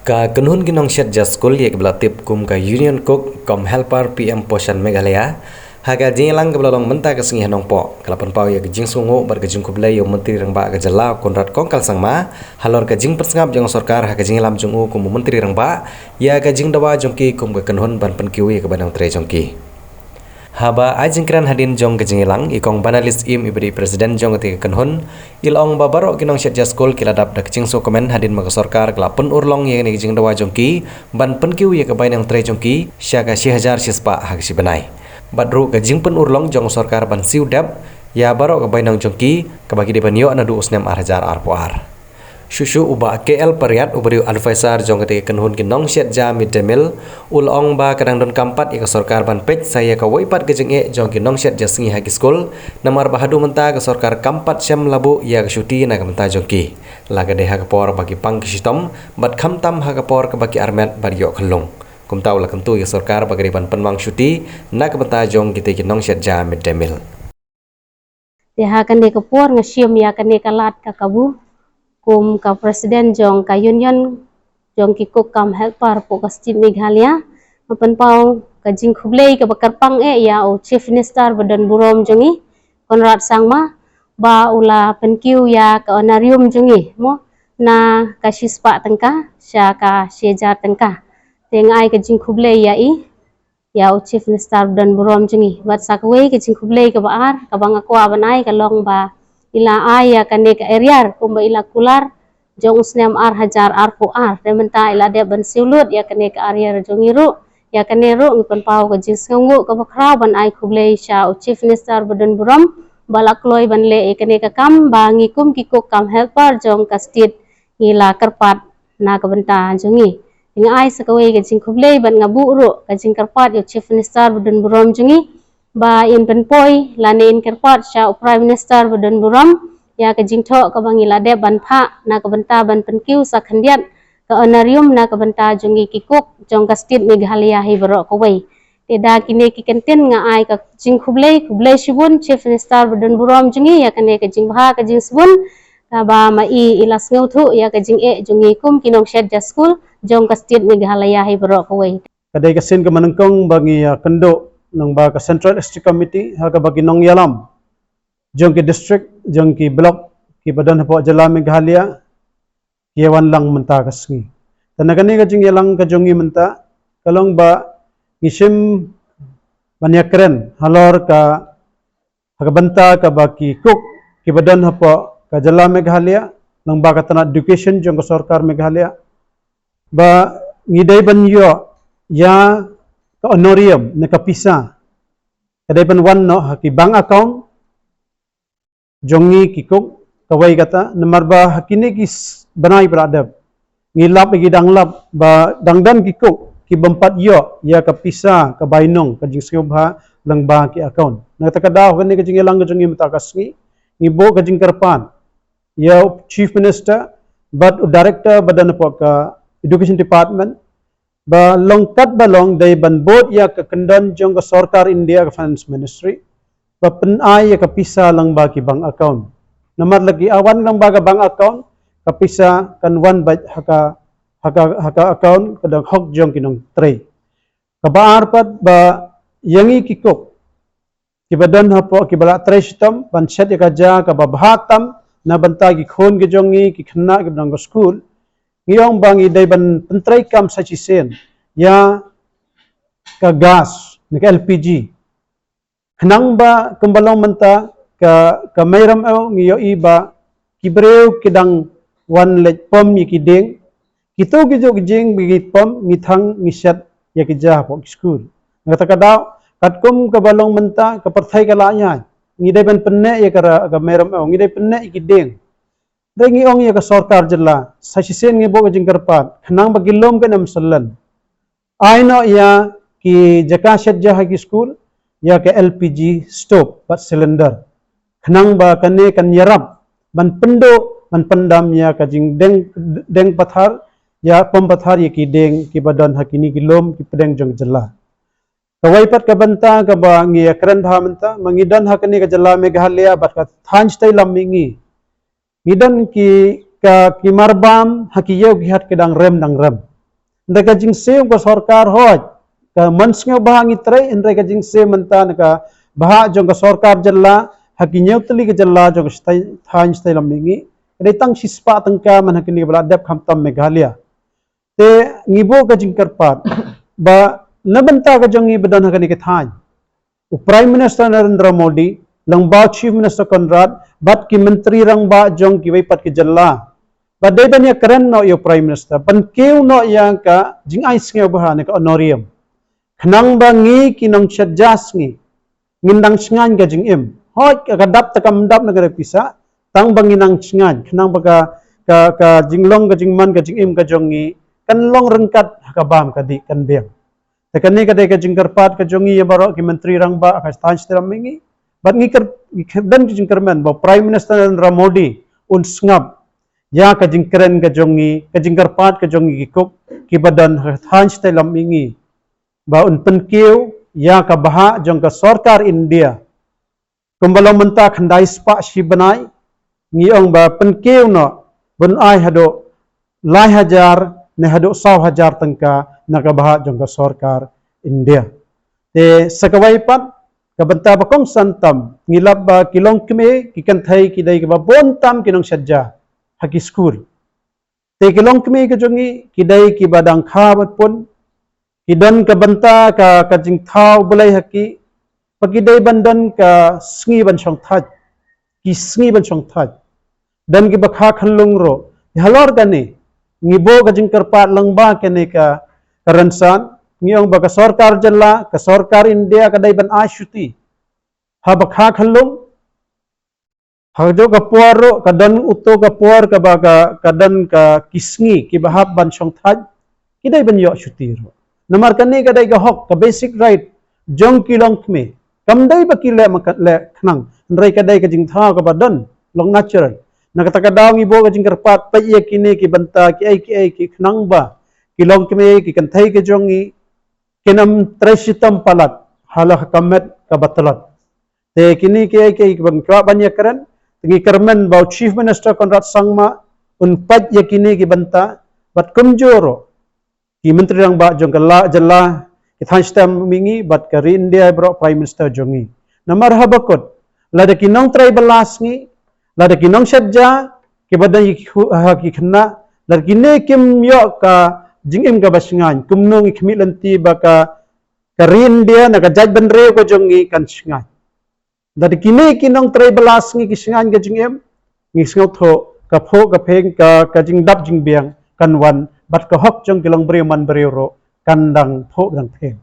Ka kenhun ginong shet jaskul ye kebelatip kum ka Union Cook kom helper PM Poshan Meghalaya haga jingelang kebelalong menta ke sengih nongpo kalapan pau ye kejing sungu bar kejing kublai yo menteri rangba ke jala Konrad Kongkal sangma halor kejing persengap jong sorkar haga jingelam jungu kum menteri rangba ya kejing dawa jongki kum ke kenhun ban penkiu ye ke banang tre jongki haba ajingkran hadin jong kejingelang ikong banalis im ibri presiden jong ketika kenhun ilong babarok kinong shet jaskul kiladap dak kejing so komen hadin maga sorkar kelapun urlong ye ni kejing dawa jongki ban penkiu ye ke banang tre jongki syaka 1000 sispa hag si benai badru kejing pen urlong jong sorkar ban siu dap ya barok ke banang jongki kebagi di banyo nadu usnem arhajar arpoar Shushu uba KL Periat uberiu advisor jong ketika kenhun kinong shet ja midemil ulong ba kadang don kampat ika sorkar ban pej saya ka waipat kejeng e jong kinong shet ja sengi hagi skul namar bahadu menta ke sorkar kampat syam labu ya ke syuti na menta jongki laga de hagapor bagi pang kisitom bat khamtam hagapor ke bagi armet bario khelung kumtau la kentu ya sorkar bagi ban penwang syuti na ke menta jong ketika kinong shet ja midemil dia akan de kapor ngasium ya kan de kalat ka kabu kum ka presiden jong ka union jong ki kuk kam helper po ka state Meghalaya mapan pau ka jing khublei ka bakar pang e ya o chief minister badan burom jongi Konrad sangma ba ula penkiu ya ka onarium jongi mo na ka sispa tengka sya ka syejar tengka tengai ka jing khublei ya o chief minister badan burom jongi bat sakwe ka jing khublei ka baar ka bang akwa banai ka long ba ila aya kane ka area kumba ila kular jong usnem ar hajar arpo ar rementa ila de ban siulut ya kane ka area jongiru ya kane ru ngipon pau ka jisngu ka bakra ban ai khublei sha chief minister badan buram balak loi ban le kane ka kam bangi kum kikuk kam helper jong ka state ila karpat na ka benta jongi tinga ai sakawe ka jing khublei ban ngabu ru ka jing karpat yo chief minister badan buram jongi ba in penpoi lanin kerpat sya prime minister badan buram ya ke jingtho ka bangila de ban pha na ka banta ban penkiu sa khandiat ka onarium na ka banta jongi kikuk jong ka state Meghalaya hi baro ko wei teda kine ki kenten nga ai ka jing khublei shibun chief minister badan buram jongi ya kane ka jing bha ka jing subun ka ba ma i ilas ngau ya ka jing e jongi kum kinong shed ja school jong ka state Meghalaya hi baro ko wei kadai kasin ka manengkong bangi kendo nang ba ka Central District Committee haga bagi nong yalam jong ki district jong ki block ki badan hapo jala Meghalaya kiawan lang menta kasngi tanagani ka jing yalang ka jongi menta kalong ba ngisim banyakren halor ka haga banta ka baki cook ki badan hapo ka jala Meghalaya nang ba ka tanah education jong ka sarkar Meghalaya ba ngidai banyo ya ka honorium na kapisa kadai ban wan no haki bank account jongi kikuk kawai kata nomor ba hakini ki banai pradab ngilap igi danglap ba dangdan kikuk ki bempat yo ya kapisa ka bainong ka jing singobha lang ba ki account nagta kadaw kani ka jing ilang ka jongi matakasngi ngibo ka jing karpan ya chief minister but director badan po ka education department ba longkat balong day ban board ya ka kendan jong ka sarkar India ka finance ministry ba penai ya kapisa lang ba ki bank account namar lagi awan lang ba ka bank account kapisa kan wan ba haka account kadang hok jong kinong tray kabaar pat ba yangi kikok kibadan hapo kibala tray sitam ban set ya kaja ka babhatam na bantagi khon ge jongi ki khna ke bang school ngiyong bangi day ban pentray kam sa chisen ya ka gas ni LPG hanang ba kumbalong menta ka mayram au ngiyo iba kibreu kidang wan let pom yikiding kito gijo gijing bigit pom ngithang ngisat yakija po school ngata kadaw katkum kabalong menta ka parthai kalanya ngiday ban penne ya ka mayram au ngiday penne ikiding Dengi ong ya ka sarkar jala sa sisen ngi bo jing karpat khanang bagilom ka nam sallan aino ya ki jakashat jaha ki school ya ka LPG stove pat cylinder khanang ba kane kan yarap ban pendo ban pendam ya ka jing deng pathar ya pom pathar ya ki deng ki badan hakini kilom ki pedeng jong jala kawai pat ka banta ka ba ngi akran bhamanta mangidan hakani ka jala Meghalaya bat ka thanj tai lamingi Idan ki marbam hakiyo gihat kedang rem nang rem. ndaka jing se ko sarkar hoj ka mansnga bahangi tre ndaka jing se mentan ka bah jong ka sarkar jalla hakinyau teli ke jalla jong stai thain stai lamingi dei tang sispa tangka man hakini bala dep khamtam Meghalaya te ngibo ka jing karpat ba nabanta ka jong ibadan hakani ke thain Prime Minister Narendra Modi langba Chief Minister Conrad bat ki menteri rangba jong ki waipat ki jalla ba dei banya keren no yo Prime Minister pan keu no yang ka jing ai snge bahan ka honorium khnang ba ngi ki nong chajas ngi ngindang sngan ka jing im hoi ka dap ta kam dap negara pisa tang bang nginang sngan khnang ba ka jinglong ka jingman ka jing im ka jongi kan long rengkat ka bam ka di kan beng tekani kadai ka jingkarpat ka jongi ya baro ki menteri rangba ka stan stram mingi bat ngikar dan jingkarman ba Prime Minister Narendra Modi un sngap ya ka jingkaren ka jongi ka jingkarpat ka jongi ki kok ki badan stan stram mingi ba un penkiu ya ka baha jong ka sarkar India kumbalang menta khandai spa si banai ngiong ba penkiu no bun ai hado lai hajar ne hado 100,000 tangka nakabaha jong ka sarkar India. Te sakawai pat kabanta bakong santam ngilab ba kilong kme kikanthai kidai ba bontam kinong sadja haki school. Te kilong kme ka jongi kidai ki badang khabat pun kidan kabanta ka kajing thau bulai haki pagidai bandan ka sngi ban song thaj ki sngi ban song thaj dan ki bakha khanlung ro halor gane ngibo ka jing karpat langba kene ka karansan ngiyong ba ka sarkar jalla ka sarkar India kadai ban ashuti ha bakha khalung ha jo ka puaro kadan uto ka puar ka ba kadan ka kisngi ki bahab ban song thaj kidai ban yo shuti ro namar kane kadai ka hok ka basic right jong kilong kme kamdai ba kile makle khnang ndrai kadai ka jing tha ka badan long natural nakataka daw ngibo ka jing karpat pa iya kini ki banta ki ai ki khnang ba kilong kme ki kanthai ke jongi kinam treshitam palat halah kamet ka batalat te kini ki bang kwa banya keren tingi kermen bau Chief Minister Conrad Sangma un pat ya kini ki banta bat kumjoro ki menteri rang ba jong kala jalla ki thanstam mingi bat ka India bro Prime Minister jongi namar habakot lada kinong tribalas ngi lada kinong sadja ki badan ki khna lada kini kim yo ka jingim ka basingan kumnong ikmi lanti baka karin dia na ka jaj banre ko jongi kan singan dadi kini kinong tribalas ngi kisingan ka jingim ngi singaw tho ka pho ka pheng ka jing dap jing biang kan wan bat ka hok jong kilong bre man bre ro kandang pho dang pheng